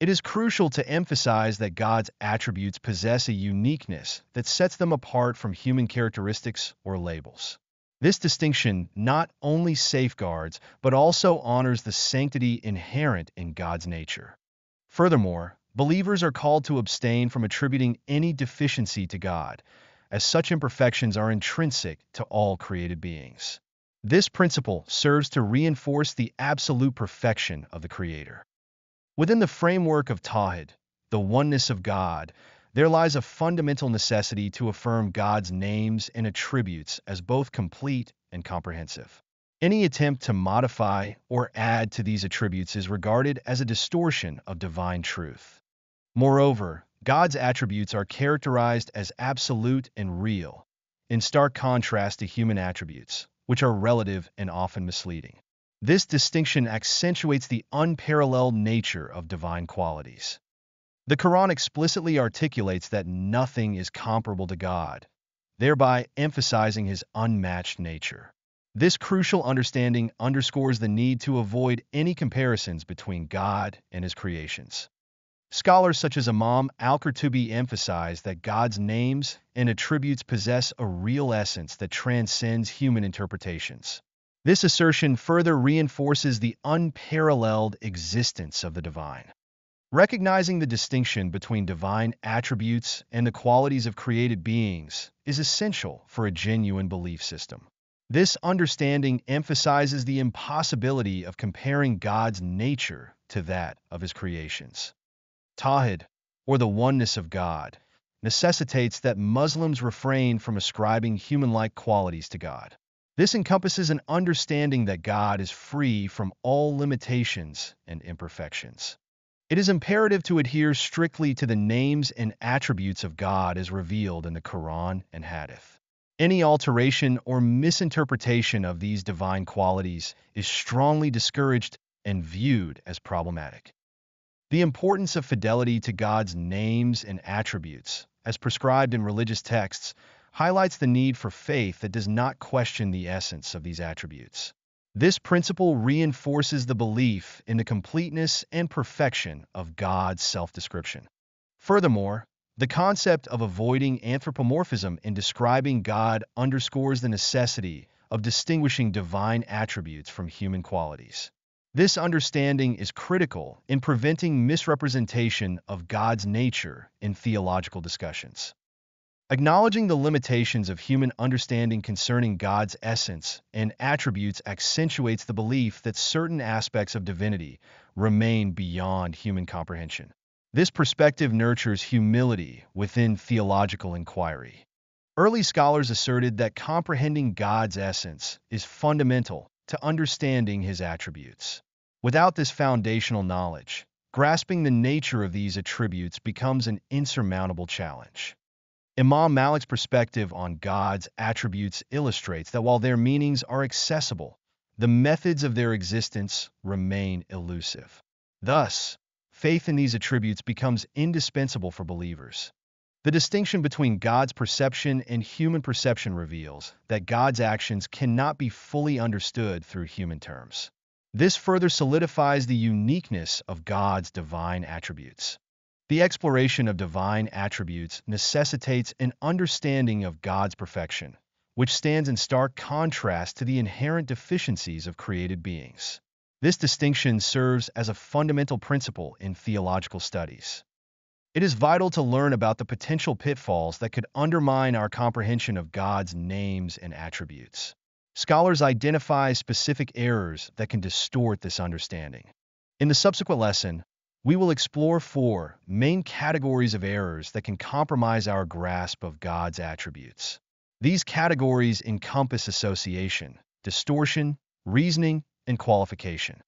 It is crucial to emphasize that God's attributes possess a uniqueness that sets them apart from human characteristics or labels. This distinction not only safeguards, but also honors the sanctity inherent in God's nature. Furthermore, believers are called to abstain from attributing any deficiency to God, as such imperfections are intrinsic to all created beings. This principle serves to reinforce the absolute perfection of the Creator. Within the framework of Tawhid, the oneness of God, there lies a fundamental necessity to affirm God's names and attributes as both complete and comprehensive. Any attempt to modify or add to these attributes is regarded as a distortion of divine truth. Moreover, God's attributes are characterized as absolute and real, in stark contrast to human attributes, which are relative and often misleading. This distinction accentuates the unparalleled nature of divine qualities. The Quran explicitly articulates that nothing is comparable to God, thereby emphasizing his unmatched nature. This crucial understanding underscores the need to avoid any comparisons between God and his creations. Scholars such as Imam al-Qurtubi emphasize that God's names and attributes possess a real essence that transcends human interpretations. This assertion further reinforces the unparalleled existence of the divine. Recognizing the distinction between divine attributes and the qualities of created beings is essential for a genuine belief system. This understanding emphasizes the impossibility of comparing God's nature to that of his creations. Tawhid, or the oneness of God, necessitates that Muslims refrain from ascribing human-like qualities to God. This encompasses an understanding that God is free from all limitations and imperfections. It is imperative to adhere strictly to the names and attributes of God as revealed in the Quran and Hadith. Any alteration or misinterpretation of these divine qualities is strongly discouraged and viewed as problematic. The importance of fidelity to God's names and attributes, as prescribed in religious texts, highlights the need for faith that does not question the essence of these attributes. This principle reinforces the belief in the completeness and perfection of God's self-description. Furthermore, the concept of avoiding anthropomorphism in describing God underscores the necessity of distinguishing divine attributes from human qualities. This understanding is critical in preventing misrepresentation of God's nature in theological discussions. Acknowledging the limitations of human understanding concerning God's essence and attributes accentuates the belief that certain aspects of divinity remain beyond human comprehension. This perspective nurtures humility within theological inquiry. Early scholars asserted that comprehending God's essence is fundamental to understanding his attributes. Without this foundational knowledge, grasping the nature of these attributes becomes an insurmountable challenge. Imam Malik's perspective on God's attributes illustrates that while their meanings are accessible, the methods of their existence remain elusive. Thus, faith in these attributes becomes indispensable for believers. The distinction between God's perception and human perception reveals that God's actions cannot be fully understood through human terms. This further solidifies the uniqueness of God's divine attributes. The exploration of divine attributes necessitates an understanding of God's perfection, which stands in stark contrast to the inherent deficiencies of created beings. This distinction serves as a fundamental principle in theological studies. It is vital to learn about the potential pitfalls that could undermine our comprehension of God's names and attributes. Scholars identify specific errors that can distort this understanding. In the subsequent lesson, we will explore 4 main categories of errors that can compromise our grasp of God's attributes. These categories encompass association, distortion, reasoning, and qualification.